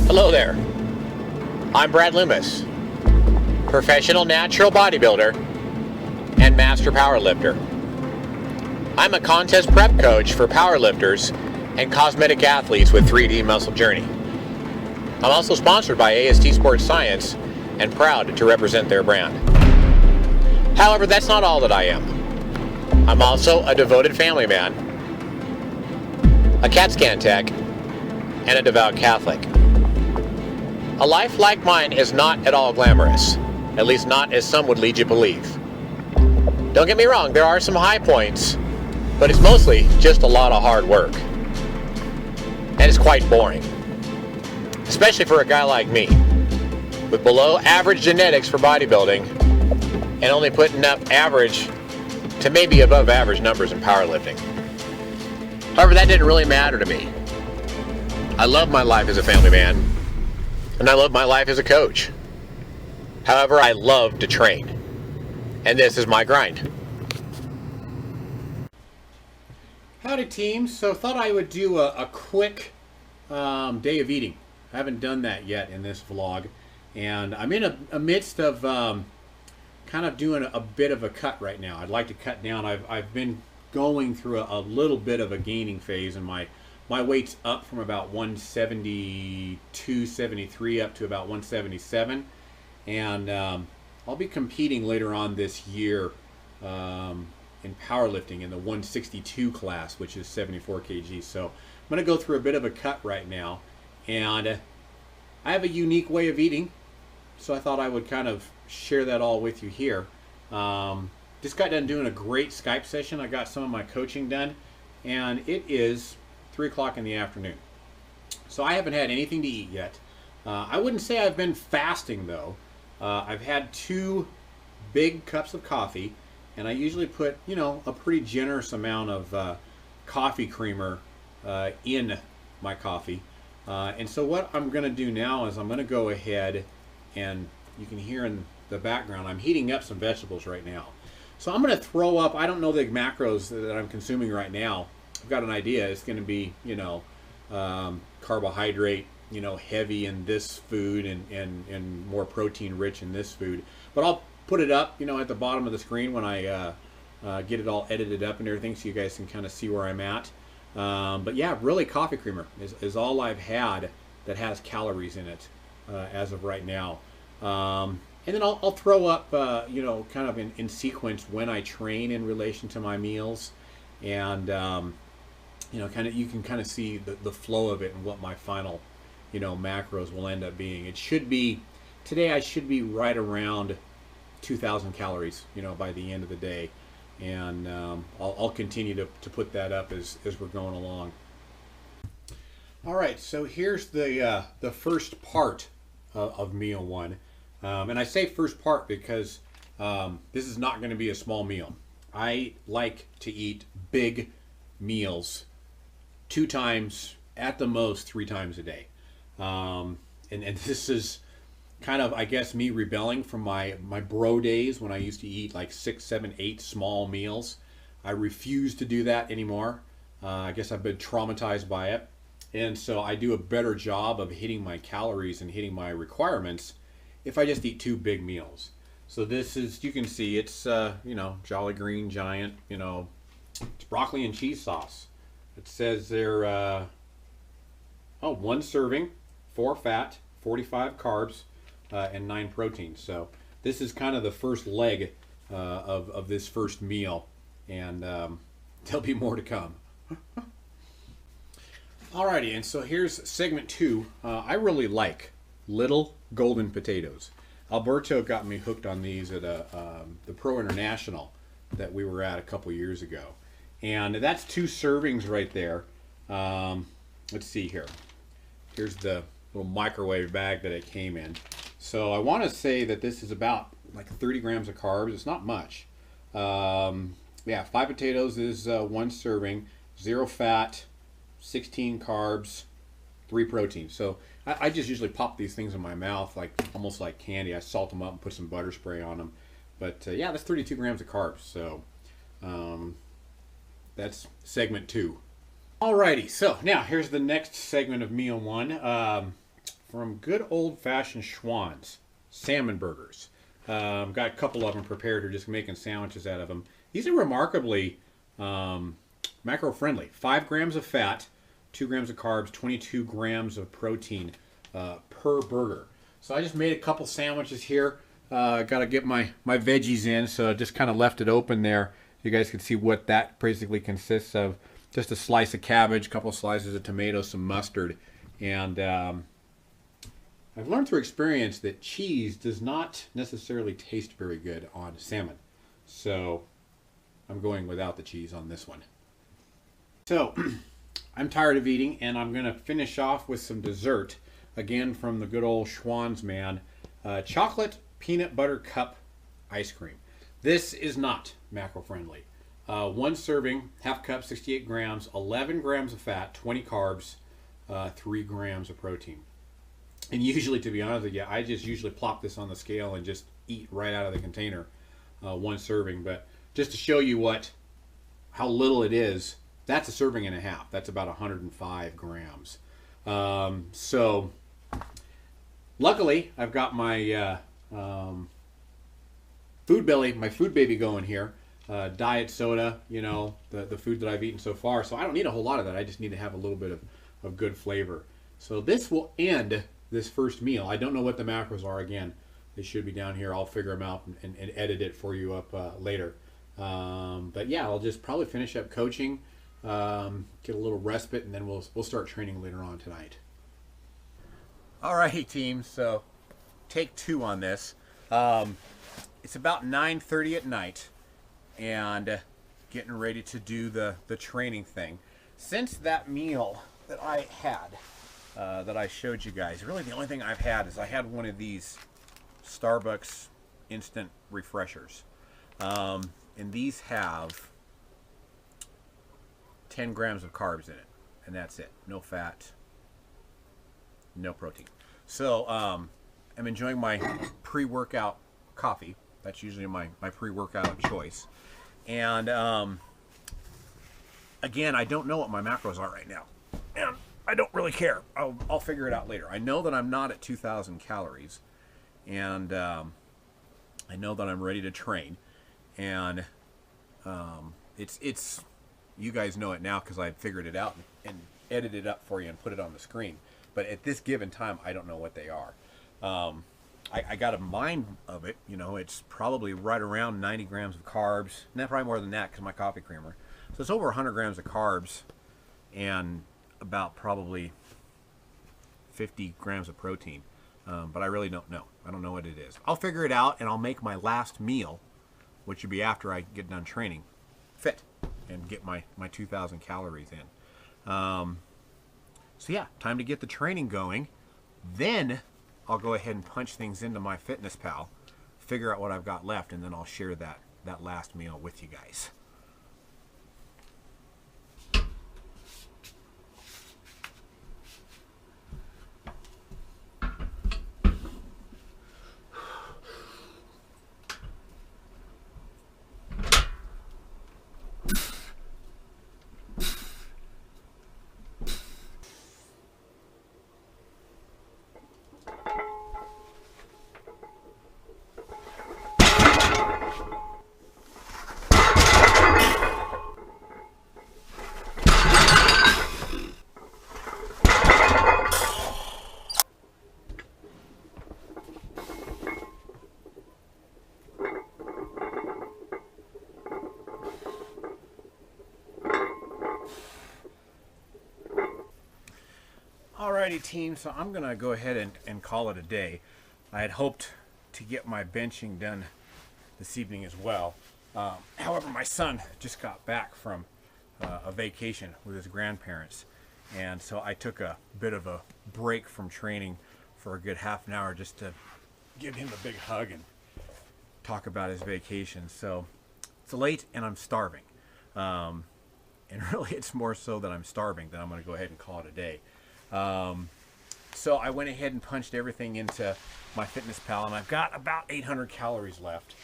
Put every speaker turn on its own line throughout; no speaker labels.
Hello there. I'm Brad Loomis, professional natural bodybuilder and master powerlifter. I'm a contest prep coach for powerlifters and cosmetic athletes with 3D Muscle Journey. I'm also sponsored by AST Sports Science and proud to represent their brand. However, that's not all that I am. I'm also a devoted family man, a CAT scan tech, and a devout Catholic. A life like mine is not at all glamorous, at least not as some would lead you to believe. Don't get me wrong, there are some high points, but it's mostly just a lot of hard work. And it's quite boring, especially for a guy like me, with below average genetics for bodybuilding and only putting up average to maybe above average numbers in powerlifting. However, that didn't really matter to me. I love my life as a family man, and I love my life as a coach. However, I love to train, and this is my grind. Howdy team, so thought I would do a quick day of eating. I haven't done that yet in this vlog, and I'm in a midst of kind of doing a bit of a cut right now. I'd like to cut down. I've been going through a little bit of a gaining phase, and my weight's up from about 172, 73 up to about 177, and I'll be competing later on this year in powerlifting in the 162 class, which is 74 kg. So I'm going to go through a bit of a cut right now, and I have a unique way of eating, so I thought I would kind of share that all with you here. Just got done doing a great Skype session. I got some of my coaching done, and it is 3 o'clock in the afternoon. So I haven't had anything to eat yet. I wouldn't say I've been fasting though. I've had 2 big cups of coffee, and I usually put, you know, a pretty generous amount of coffee creamer in my coffee. And so what I'm going to do now is I'm going to go ahead, and you can hear in the background, I'm heating up some vegetables right now. So I'm going to throw up, I don't know the macros that I'm consuming right now. I've got an idea. It's going to be, you know, carbohydrate, you know, heavy in this food, and more protein rich in this food. But I'll put it up, you know, at the bottom of the screen when I get it all edited up and everything, so you guys can kind of see where I'm at. But yeah, really coffee creamer is all I've had that has calories in it as of right now. And then I'll throw up, you know, kind of in sequence when I train in relation to my meals, and you know, kind of, you can kind of see the flow of it and what my final, you know, macros will end up being. It should be, today I should be right around 2,000 calories, you know, by the end of the day, and I'll continue to put that up as we're going along. All right, so here's the first part of meal one. And I say first part because this is not going to be a small meal. I like to eat big meals 2 times, at the most 3 times a day. And this is kind of, I guess, me rebelling from my bro days when I used to eat like 6, 7, 8 small meals. I refuse to do that anymore. I guess I've been traumatized by it. And so I do a better job of hitting my calories and hitting my requirements if I just eat 2 big meals. So this is, you can see it's, you know, Jolly Green Giant, you know, it's broccoli and cheese sauce. It says there, 1 serving, 4 fat, 45 carbs, and 9 proteins. So this is kind of the first leg of this first meal, and there'll be more to come. Alrighty, and so here's segment 2. I really like little golden potatoes. Alberto got me hooked on these at the Pro International that we were at a couple years ago, and that's 2 servings right there. Let's see here. Here's the little microwave bag that it came in. So I want to say that this is about like 30 grams of carbs. It's not much. Yeah, 5 potatoes is 1 serving, 0 fat, 16 carbs, 3 proteins. So I just usually pop these things in my mouth like almost like candy. I salt them up and put some butter spray on them. But yeah, that's 32 grams of carbs. So that's segment 2. Alrighty, so now here's the next segment of meal 1. from good old-fashioned Schwann's salmon burgers. Got a couple of them prepared. We're just making sandwiches out of them. These are remarkably macro-friendly. 5 grams of fat, 2 grams of carbs, 22 grams of protein per burger. So I just made a couple sandwiches here. Got to get my veggies in, so I just kind of left it open there. You guys can see what that basically consists of. Just a slice of cabbage, a couple slices of tomato, some mustard, and I've learned through experience that cheese does not necessarily taste very good on salmon. So I'm going without the cheese on this one. So I'm tired of eating, and I'm going to finish off with some dessert, again from the good old Schwann's man. Chocolate peanut butter cup ice cream. This is not macro friendly. 1 serving, half cup, 68 grams, 11 grams of fat, 20 carbs, 3 grams of protein. And usually, to be honest with you, I just usually plop this on the scale and just eat right out of the container, 1 serving. But just to show you how little it is, that's a serving and a half. That's about 105 grams. So luckily, I've got my food baby going here. Diet soda, you know, the food that I've eaten so far. So I don't need a whole lot of that. I just need to have a little bit of good flavor. So this will end this first meal. I don't know what the macros are. Again, they should be down here. I'll figure them out and edit it for you up later. But yeah, I'll just probably finish up coaching, get a little respite, and then we'll start training later on tonight. Alrighty, team. So take 2 on this. It's about 9:30 at night, and getting ready to do the training thing. Since that meal that I had, that I showed you guys, really the only thing I've had is I had one of these Starbucks instant refreshers, and these have 10 grams of carbs in it, and that's it. No fat, no protein. So I'm enjoying my pre-workout coffee. That's usually my pre-workout of choice. And again, I don't know what my macros are right now, and I don't really care. I'll figure it out later. I know that I'm not at 2,000 calories, and I know that I'm ready to train. And it's you guys know it now because I figured it out and edited it up for you and put it on the screen. But at this given time, I don't know what they are. I got a mind of it. You know, it's probably right around 90 grams of carbs. And probably more than that because my coffee creamer. So it's over 100 grams of carbs and about probably 50 grams of protein. But I really don't know. I don't know what it is. I'll figure it out, and I'll make my last meal, which would be after I get done training, fit and get my 2,000 calories in. So yeah, time to get the training going. Then I'll go ahead and punch things into my Fitness Pal, figure out what I've got left, and then I'll share that last meal with you guys. Alrighty, team, so I'm going to go ahead and call it a day. I had hoped to get my benching done this evening as well. However, my son just got back from a vacation with his grandparents, and so I took a bit of a break from training for a good half an hour just to give him a big hug and talk about his vacation. So it's late and I'm starving. And really it's more so that I'm starving than I'm going to go ahead and call it a day. So I went ahead and punched everything into my Fitness Pal, and I've got about 800 calories left.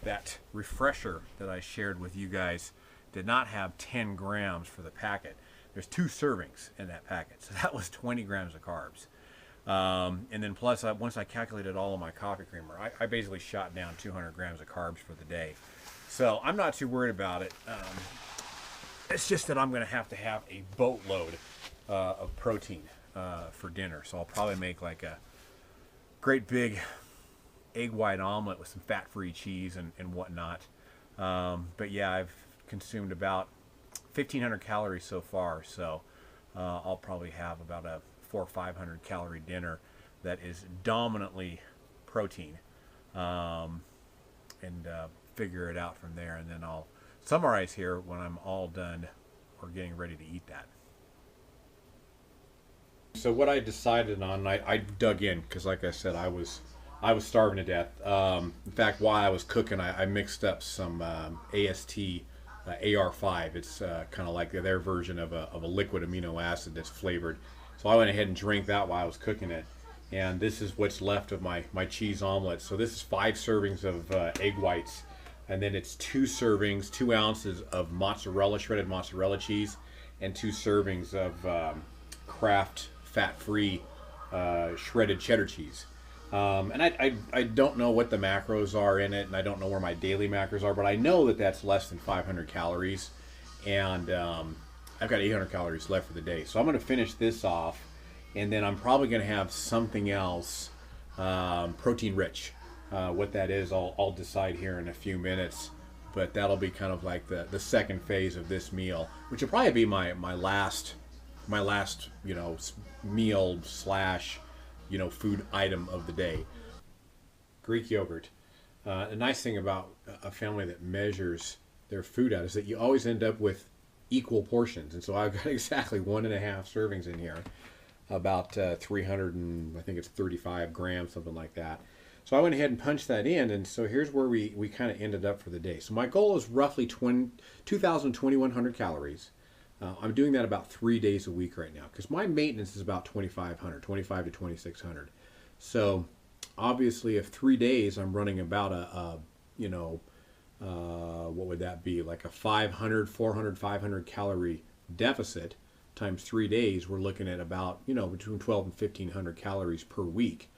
That refresher that I shared with you guys did not have 10 grams for the packet. There's 2 servings in that packet, so that was 20 grams of carbs. And then plus, once I calculated all of my coffee creamer, I basically shot down 200 grams of carbs for the day. So I'm not too worried about it. It's just that I'm going to have a boatload of protein for dinner. So I'll probably make like a great big egg white omelet with some fat-free cheese and whatnot. But yeah, I've consumed about 1,500 calories so far. So I'll probably have about a 400 or 500 calorie dinner that is dominantly protein, and figure it out from there, and then I'll summarize here when I'm all done or getting ready to eat that. So what I decided on, I dug in because, like I said, I was starving to death. In fact, while I was cooking, I mixed up some AST AR5. It's kind of like their version of a liquid amino acid that's flavored. So I went ahead and drank that while I was cooking it. And this is what's left of my cheese omelet. So this is 5 servings of egg whites. And then it's 2 servings, 2 ounces of mozzarella, shredded mozzarella cheese, and 2 servings of Kraft fat-free shredded cheddar cheese. And I don't know what the macros are in it, and I don't know where my daily macros are, but I know that that's less than 500 calories. And I've got 800 calories left for the day. So I'm going to finish this off, and then I'm probably going to have something else protein rich. What that is, I'll decide here in a few minutes, but that'll be kind of like the second phase of this meal, which will probably be my last meal slash food item of the day. Greek yogurt. The nice thing about a family that measures their food out is that you always end up with equal portions, and so I've got exactly 1.5 servings in here, about 300 and I think it's 35 grams, something like that. So I went ahead and punched that in, and so here's where we kind of ended up for the day. So my goal is roughly 2,100 calories. I'm doing that about 3 days a week right now because my maintenance is about 2,500, 25 to 2,600. So obviously, if 3 days I'm running about what would that be? Like a 500, 400, 500 calorie deficit times 3 days, we're looking at about, between 12 and 1,500 calories per week.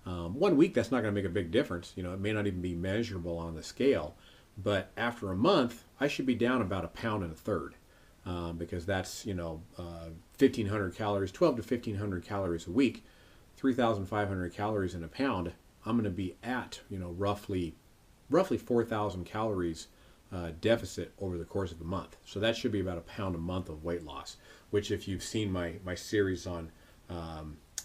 1 week, that's not going to make a big difference. It may not even be measurable on the scale. But after a month, I should be down about 1.33 pounds. Because that's 1,500 calories, 12 to 1,500 calories a week, 3,500 calories in a pound. I'm going to be at roughly 4,000 calories deficit over the course of a month. So that should be about 1 pound a month of weight loss. Which, if you've seen my series on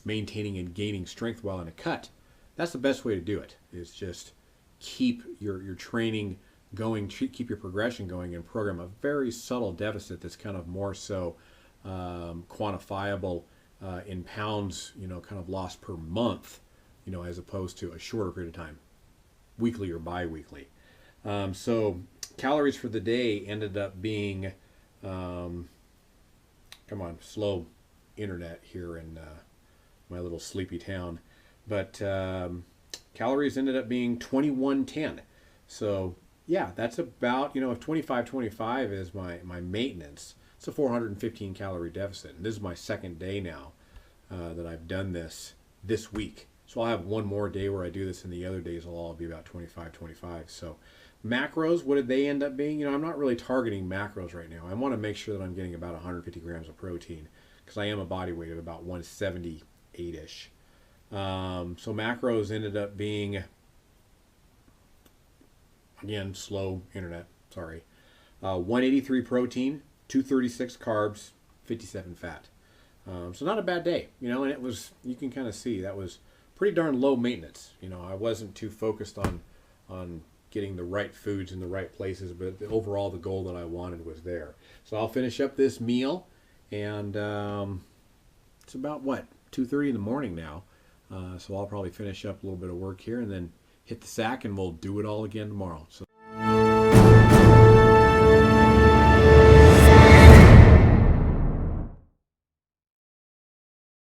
maintaining and gaining strength while in a cut, that's the best way to do it. Is just keep your training going, keep your progression going, and program a very subtle deficit that's kind of more so quantifiable in pounds, kind of lost per month, as opposed to a shorter period of time, weekly or bi-weekly. So calories for the day ended up being, come on, slow internet here in my little sleepy town, but calories ended up being 2110. So yeah, that's about, if 25 is my maintenance, it's a 415 calorie deficit. And this is my second day now that I've done this week. So I'll have one more day where I do this, and the other days will all be about 25. So macros, what did they end up being? I'm not really targeting macros right now. I want to make sure that I'm getting about 150 grams of protein because I am a body weight of about 178-ish. So macros ended up being, again, slow internet, sorry. 183 protein, 236 carbs, 57 fat. So not a bad day, and it was, you can kind of see that was pretty darn low maintenance. I wasn't too focused on getting the right foods in the right places, but overall the goal that I wanted was there. So I'll finish up this meal, and it's about, 2:30 in the morning now. So I'll probably finish up a little bit of work here and then hit the sack, and we'll do it all again tomorrow. So